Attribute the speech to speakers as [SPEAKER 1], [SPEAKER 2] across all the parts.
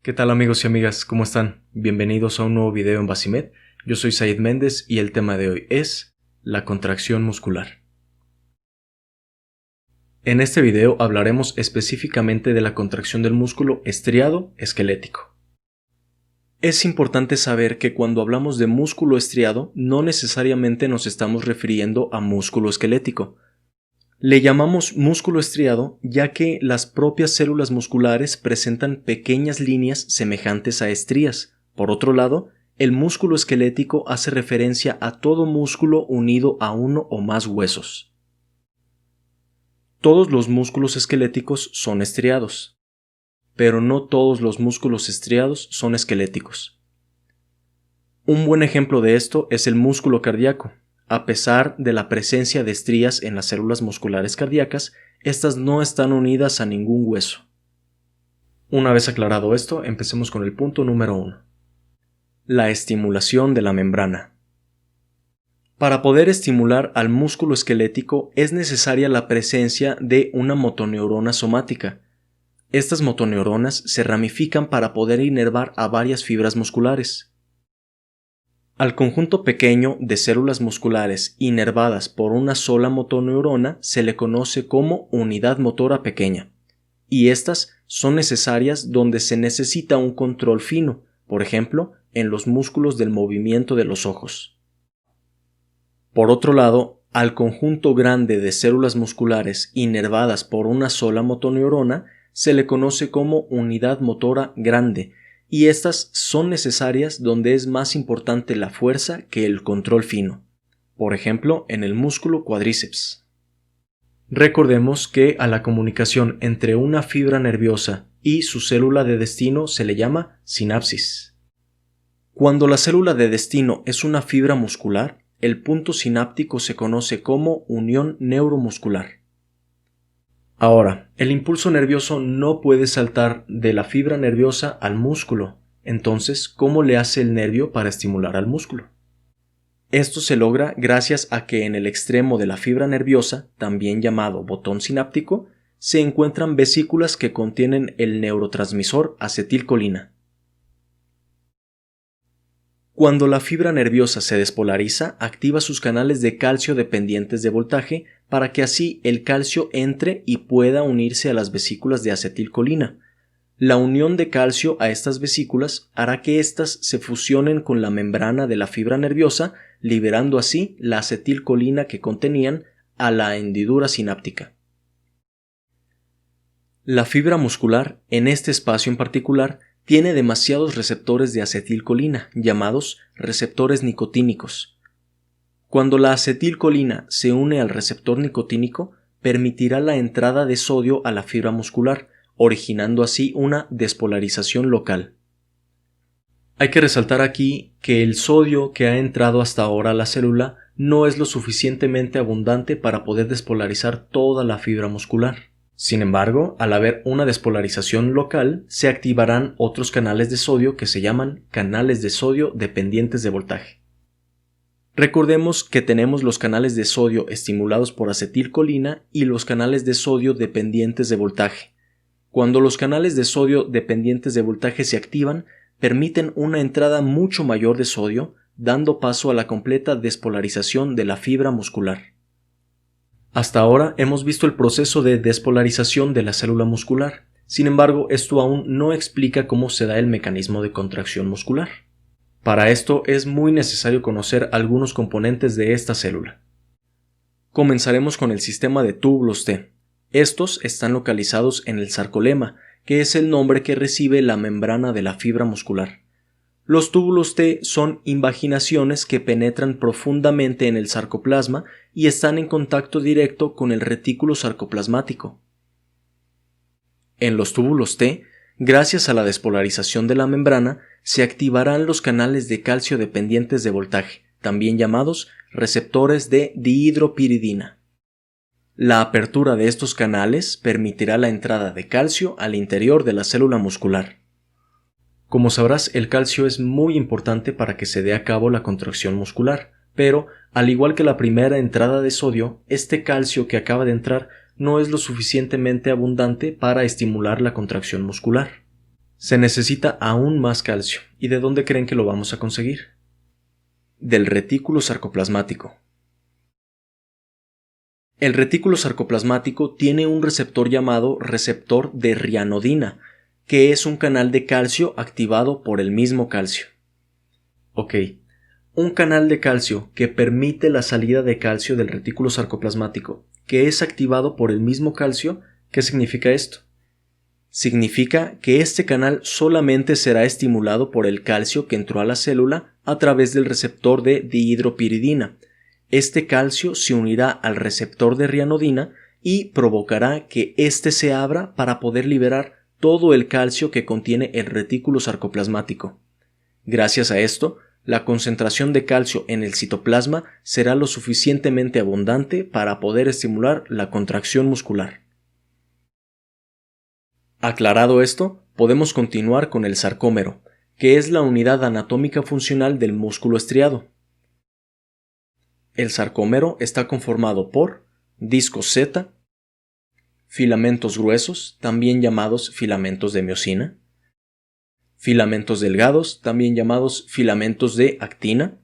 [SPEAKER 1] ¿Qué tal amigos y amigas? ¿Cómo están? Bienvenidos a un nuevo video en Basimed. Yo soy Said Méndez y el tema de hoy es la contracción muscular. En este video hablaremos específicamente de la contracción del músculo estriado esquelético. Es importante saber que cuando hablamos de músculo estriado no necesariamente nos estamos refiriendo a músculo esquelético. Le llamamos músculo estriado ya que las propias células musculares presentan pequeñas líneas semejantes a estrías. Por otro lado, el músculo esquelético hace referencia a todo músculo unido a uno o más huesos. Todos los músculos esqueléticos son estriados, pero no todos los músculos estriados son esqueléticos. Un buen ejemplo de esto es el músculo cardíaco. A pesar de la presencia de estrías en las células musculares cardíacas, estas no están unidas a ningún hueso. Una vez aclarado esto, empecemos con el punto número 1. La estimulación de la membrana. Para poder estimular al músculo esquelético es necesaria la presencia de una motoneurona somática. Estas motoneuronas se ramifican para poder inervar a varias fibras musculares. Al conjunto pequeño de células musculares inervadas por una sola motoneurona se le conoce como unidad motora pequeña, y estas son necesarias donde se necesita un control fino, por ejemplo, en los músculos del movimiento de los ojos. Por otro lado, al conjunto grande de células musculares inervadas por una sola motoneurona se le conoce como unidad motora grande, y estas son necesarias donde es más importante la fuerza que el control fino, por ejemplo en el músculo cuádriceps. Recordemos que a la comunicación entre una fibra nerviosa y su célula de destino se le llama sinapsis. Cuando la célula de destino es una fibra muscular, el punto sináptico se conoce como unión neuromuscular. Ahora, el impulso nervioso no puede saltar de la fibra nerviosa al músculo. Entonces, ¿cómo le hace el nervio para estimular al músculo? Esto se logra gracias a que en el extremo de la fibra nerviosa, también llamado botón sináptico, se encuentran vesículas que contienen el neurotransmisor acetilcolina. Cuando la fibra nerviosa se despolariza, activa sus canales de calcio dependientes de voltaje para que así el calcio entre y pueda unirse a las vesículas de acetilcolina. La unión de calcio a estas vesículas hará que éstas se fusionen con la membrana de la fibra nerviosa, liberando así la acetilcolina que contenían a la hendidura sináptica. La fibra muscular, en este espacio en particular, tiene demasiados receptores de acetilcolina, llamados receptores nicotínicos. Cuando la acetilcolina se une al receptor nicotínico, permitirá la entrada de sodio a la fibra muscular, originando así una despolarización local. Hay que resaltar aquí que el sodio que ha entrado hasta ahora a la célula no es lo suficientemente abundante para poder despolarizar toda la fibra muscular. Sin embargo, al haber una despolarización local, se activarán otros canales de sodio que se llaman canales de sodio dependientes de voltaje. Recordemos que tenemos los canales de sodio estimulados por acetilcolina y los canales de sodio dependientes de voltaje. Cuando los canales de sodio dependientes de voltaje se activan, permiten una entrada mucho mayor de sodio, dando paso a la completa despolarización de la fibra muscular. Hasta ahora hemos visto el proceso de despolarización de la célula muscular. Sin embargo, esto aún no explica cómo se da el mecanismo de contracción muscular. Para esto es muy necesario conocer algunos componentes de esta célula. Comenzaremos con el sistema de túbulos T. Estos están localizados en el sarcolema, que es el nombre que recibe la membrana de la fibra muscular. Los túbulos T son invaginaciones que penetran profundamente en el sarcoplasma y están en contacto directo con el retículo sarcoplasmático. En los túbulos T, gracias a la despolarización de la membrana, se activarán los canales de calcio dependientes de voltaje, también llamados receptores de dihidropiridina. La apertura de estos canales permitirá la entrada de calcio al interior de la célula muscular. Como sabrás, el calcio es muy importante para que se dé a cabo la contracción muscular, pero, al igual que la primera entrada de sodio, este calcio que acaba de entrar no es lo suficientemente abundante para estimular la contracción muscular. Se necesita aún más calcio. ¿Y de dónde creen que lo vamos a conseguir? Del retículo sarcoplasmático. El retículo sarcoplasmático tiene un receptor llamado receptor de rianodina, que es un canal de calcio activado por el mismo calcio. Ok, un canal de calcio que permite la salida de calcio del retículo sarcoplasmático, que es activado por el mismo calcio. ¿Qué significa esto? Significa que este canal solamente será estimulado por el calcio que entró a la célula a través del receptor de dihidropiridina. Este calcio se unirá al receptor de rianodina y provocará que éste se abra para poder liberar todo el calcio que contiene el retículo sarcoplasmático. Gracias a esto, la concentración de calcio en el citoplasma será lo suficientemente abundante para poder estimular la contracción muscular. Aclarado esto, podemos continuar con el sarcómero, que es la unidad anatómica funcional del músculo estriado. El sarcómero está conformado por discos Z, filamentos gruesos, también llamados filamentos de miosina, filamentos delgados, también llamados filamentos de actina,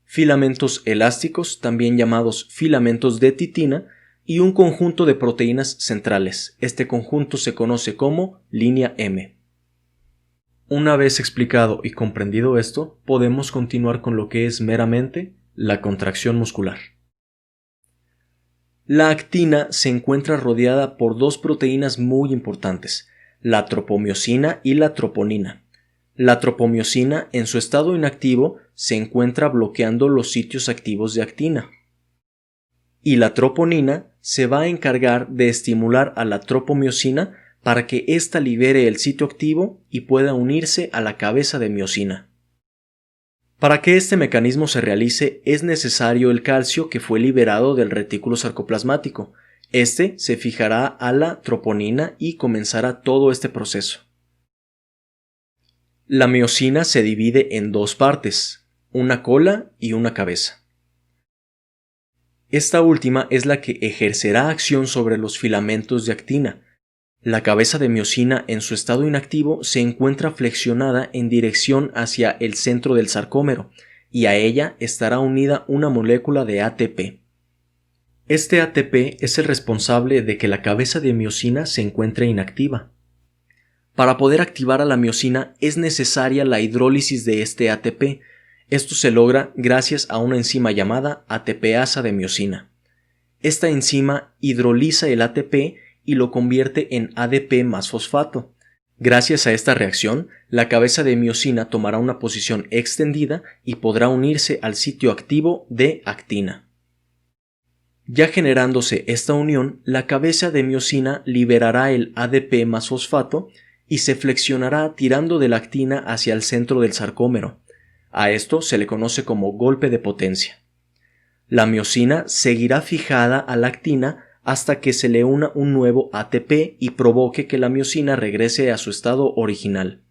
[SPEAKER 1] filamentos elásticos, también llamados filamentos de titina, y un conjunto de proteínas centrales. Este conjunto se conoce como línea M. Una vez explicado y comprendido esto, podemos continuar con lo que es meramente la contracción muscular. La actina se encuentra rodeada por dos proteínas muy importantes, la tropomiosina y la troponina. La tropomiosina, en su estado inactivo, se encuentra bloqueando los sitios activos de actina. Y la troponina se va a encargar de estimular a la tropomiosina para que ésta libere el sitio activo y pueda unirse a la cabeza de miosina. Para que este mecanismo se realice es necesario el calcio que fue liberado del retículo sarcoplasmático. Este se fijará a la troponina y comenzará todo este proceso. La miosina se divide en dos partes, una cola y una cabeza. Esta última es la que ejercerá acción sobre los filamentos de actina. La cabeza de miosina en su estado inactivo se encuentra flexionada en dirección hacia el centro del sarcómero y a ella estará unida una molécula de ATP. Este ATP es el responsable de que la cabeza de miosina se encuentre inactiva. Para poder activar a la miosina es necesaria la hidrólisis de este ATP. Esto se logra gracias a una enzima llamada ATPasa de miosina. Esta enzima hidroliza el ATP y lo convierte en ADP más fosfato. Gracias a esta reacción, la cabeza de miosina tomará una posición extendida y podrá unirse al sitio activo de actina. Ya generándose esta unión, la cabeza de miosina liberará el ADP más fosfato y se flexionará tirando de la actina hacia el centro del sarcómero. A esto se le conoce como golpe de potencia. La miosina seguirá fijada a la actina hasta que se le una un nuevo ATP y provoque que la miosina regrese a su estado original.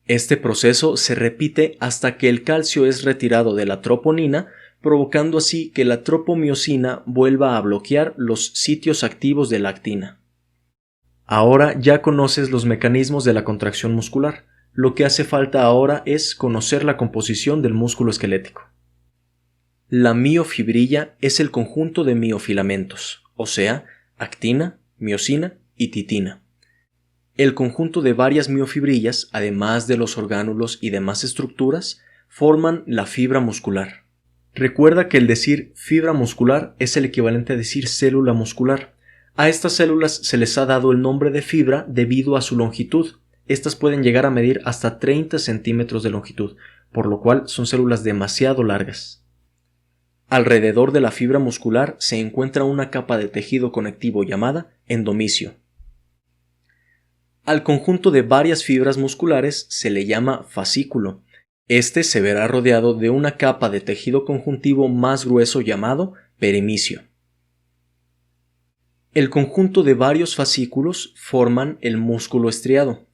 [SPEAKER 1] Este proceso se repite hasta que el calcio es retirado de la troponina, provocando así que la tropomiosina vuelva a bloquear los sitios activos de la actina. Ahora ya conoces los mecanismos de la contracción muscular. Lo que hace falta ahora es conocer la composición del músculo esquelético. La miofibrilla es el conjunto de miofilamentos, o sea, actina, miosina y titina. El conjunto de varias miofibrillas, además de los orgánulos y demás estructuras, forman la fibra muscular. Recuerda que el decir fibra muscular es el equivalente a decir célula muscular. A estas células se les ha dado el nombre de fibra debido a su longitud. Estas pueden llegar a medir hasta 30 centímetros de longitud, por lo cual son células demasiado largas. Alrededor de la fibra muscular se encuentra una capa de tejido conectivo llamada endomisio. Al conjunto de varias fibras musculares se le llama fascículo. Este se verá rodeado de una capa de tejido conjuntivo más grueso llamado perimisio. El conjunto de varios fascículos forman el músculo estriado.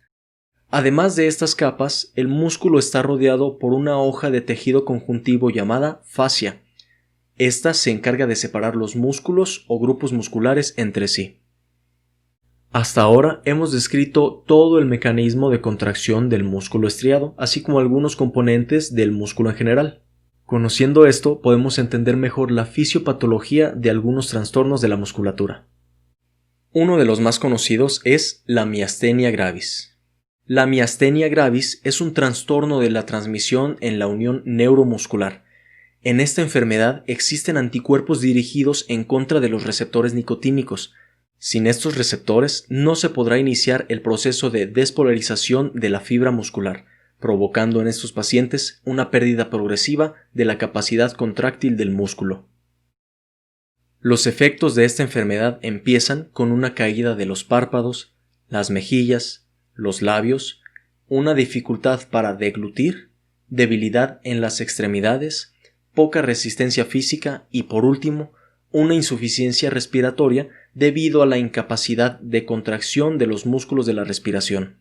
[SPEAKER 1] Además de estas capas, el músculo está rodeado por una hoja de tejido conjuntivo llamada fascia. Esta se encarga de separar los músculos o grupos musculares entre sí. Hasta ahora hemos descrito todo el mecanismo de contracción del músculo estriado, así como algunos componentes del músculo en general. Conociendo esto, podemos entender mejor la fisiopatología de algunos trastornos de la musculatura. Uno de los más conocidos es la miastenia gravis. La miastenia gravis es un trastorno de la transmisión en la unión neuromuscular. En esta enfermedad existen anticuerpos dirigidos en contra de los receptores nicotínicos. Sin estos receptores no se podrá iniciar el proceso de despolarización de la fibra muscular, provocando en estos pacientes una pérdida progresiva de la capacidad contráctil del músculo. Los efectos de esta enfermedad empiezan con una caída de los párpados, las mejillas, los labios, una dificultad para deglutir, debilidad en las extremidades, poca resistencia física y, por último, una insuficiencia respiratoria debido a la incapacidad de contracción de los músculos de la respiración.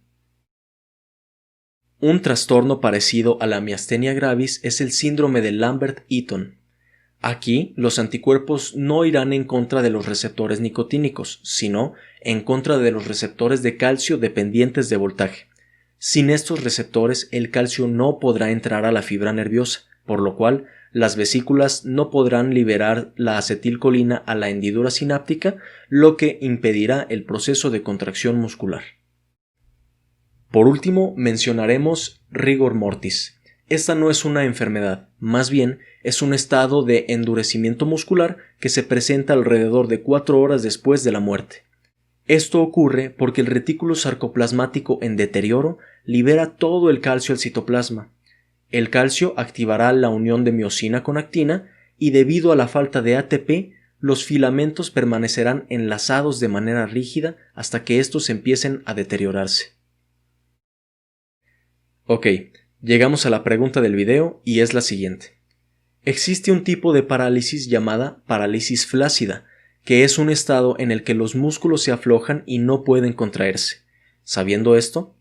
[SPEAKER 1] Un trastorno parecido a la miastenia gravis es el síndrome de Lambert-Eaton. Aquí, los anticuerpos no irán en contra de los receptores nicotínicos, sino en contra de los receptores de calcio dependientes de voltaje. Sin estos receptores, el calcio no podrá entrar a la fibra nerviosa, por lo cual las vesículas no podrán liberar la acetilcolina a la hendidura sináptica, lo que impedirá el proceso de contracción muscular. Por último, mencionaremos rigor mortis. Esta no es una enfermedad, más bien es un estado de endurecimiento muscular que se presenta alrededor de 4 horas después de la muerte. Esto ocurre porque el retículo sarcoplasmático en deterioro libera todo el calcio al citoplasma. El calcio activará la unión de miosina con actina y debido a la falta de ATP, los filamentos permanecerán enlazados de manera rígida hasta que estos empiecen a deteriorarse. Ok, llegamos a la pregunta del video y es la siguiente. Existe un tipo de parálisis llamada parálisis flácida, que es un estado en el que los músculos se aflojan y no pueden contraerse. Sabiendo esto,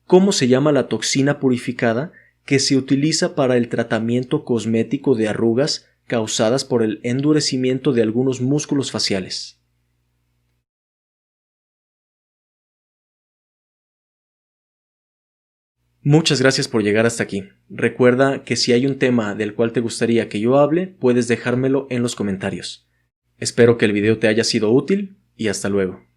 [SPEAKER 1] ¿cómo se llama la toxina purificada que se utiliza para el tratamiento cosmético de arrugas causadas por el endurecimiento de algunos músculos faciales? Muchas gracias por llegar hasta aquí. Recuerda que si hay un tema del cual te gustaría que yo hable, puedes dejármelo en los comentarios. Espero que el video te haya sido útil y hasta luego.